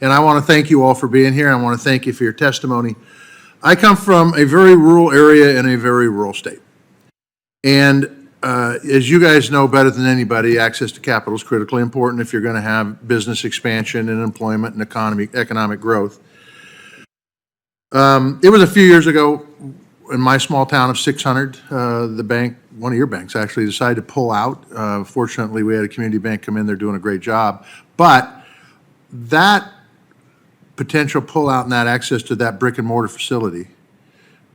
And I want to thank you all for being here. I want to thank you for your testimony. I come from a very rural area in a very rural state. And as you guys know better than anybody, access to capital is critically important if you're going to have business expansion and employment and economic growth. It was a few years ago in my small town of 600, the bank, one of your banks actually, decided to pull out. Fortunately, we had a community bank come in. They're doing a great job. But that potential pullout and that access to that brick and mortar facility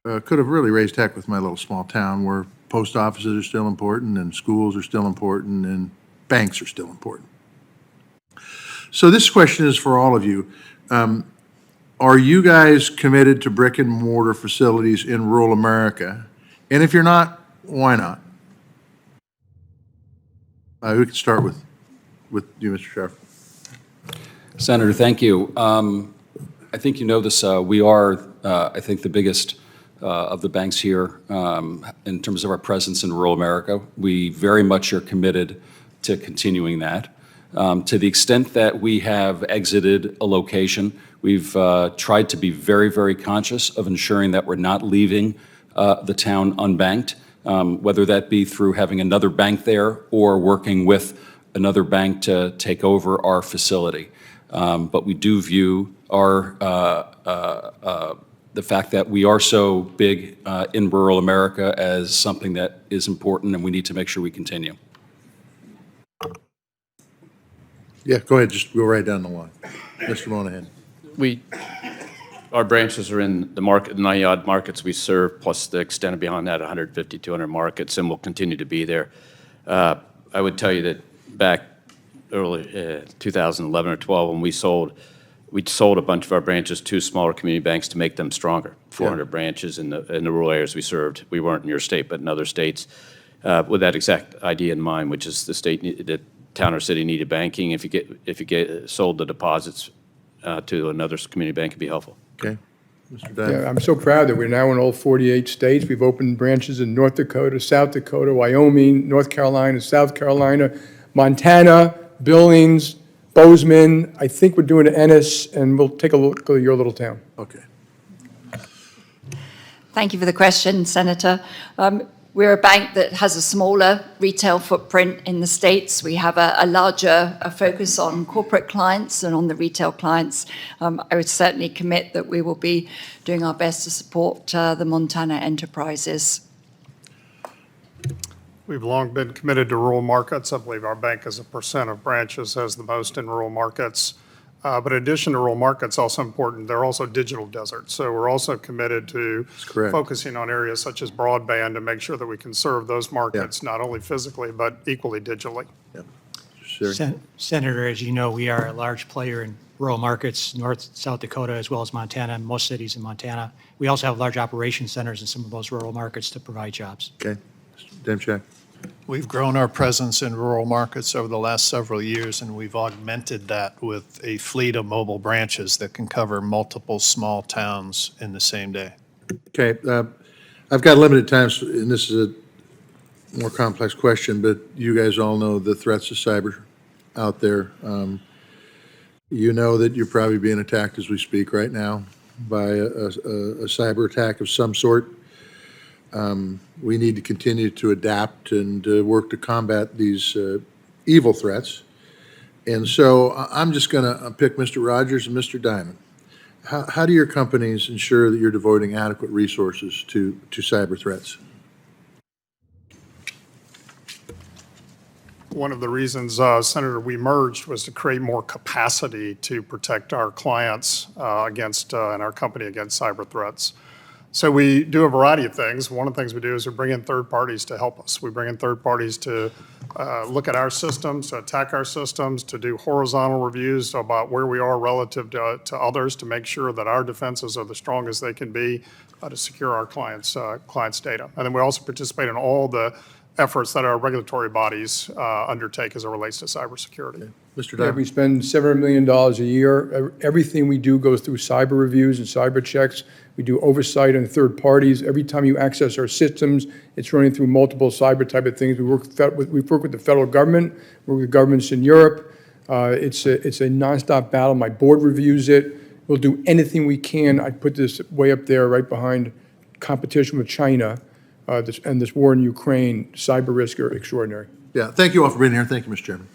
could have really raised heck with my little small town where post offices are still important and schools are still important and banks are still important. So this question is for all of you. Are you guys committed to brick and mortar facilities in rural America? And if you're not, why not? We can start with you, Mr. Sheriff. Senator, thank you. I think you know this. We are, I think, the biggest of the banks here in terms of our presence in rural America. We very much are committed to continuing that. To the extent that we have exited a location, we've tried to be very, very conscious of ensuring that we're not leaving the town unbanked, whether that be through having another bank there or working with another bank to take over our facility. But we do view our the fact that we are so big in rural America as something that is important, and we need to make sure we continue. Yeah, go ahead. Just go right down the line. Mr. Monahan. Our branches are in the 90-odd markets we serve, plus the extended beyond that, 150, 200 markets, and we'll continue to be there. I would tell you that back early 2011 or 12, when we sold a bunch of our branches to smaller community banks to make them stronger. 400 branches in the rural areas we served. We weren't in your state, but in other states, with that exact idea in mind, which is the town or city needed banking. If you get sold the deposits to another community bank, it'd be helpful. Okay. Mr. Diamond. Yeah, I'm so proud that we're now in all 48 states. We've opened branches in North Dakota, South Dakota, Wyoming, North Carolina, South Carolina, Montana, Billings, Bozeman. I think we're doing it Ennis, and we'll take a look at your little town. Okay. Thank you for the question, Senator. We're a bank that has a smaller retail footprint in the States. We have a larger focus on corporate clients and on the retail clients. I would certainly commit that we will be doing our best to support the Montana enterprises. We've long been committed to rural markets. I believe our bank, as a percent of branches, has the most in rural markets. But in addition to rural markets, also important, they're also digital deserts. So we're also committed to focusing on areas such as broadband to make sure that we can serve those markets, not only physically, but equally digitally. Yep. Sure. Senator, as you know, we are a large player in rural markets, North, South Dakota, as well as Montana, most cities in Montana. We also have large operation centers in some of those rural markets to provide jobs. Okay. Demchak. We've grown our presence in rural markets over the last several years, and we've augmented that with a fleet of mobile branches that can cover multiple small towns in the same day. Okay. I've got limited time, and this is a more complex question, but you guys all know the threats of cyber out there. You know that you're probably being attacked as we speak right now by a cyber attack of some sort. We need to continue to adapt and work to combat these evil threats. And so I'm just going to pick Mr. Rogers and Mr. Diamond. How do your companies ensure that you're devoting adequate resources to cyber threats? One of the reasons, Senator, we merged was to create more capacity to protect our clients and our company against cyber threats. So we do a variety of things. One of the things we do is we bring in third parties to help us. We bring in third parties to look at our systems, to attack our systems, to do horizontal reviews about where we are relative to others, to make sure that our defenses are the strongest they can be to secure our clients' data. And then we also participate in all the efforts that our regulatory bodies undertake as it relates to cybersecurity. Okay. Mr. Yeah, Diamond. we spend $700 million a year. Everything we do goes through cyber reviews and cyber checks. We do oversight on third parties. Every time you access our systems, it's running through multiple cyber type of things. We work with the federal government, we work with governments in Europe, It's a nonstop battle. My board reviews it. We'll do anything we can. I put this way up there, right behind competition with China, and this war in Ukraine. Cyber risk are extraordinary. Yeah, thank you all for being here. Thank you, Mr. Chairman.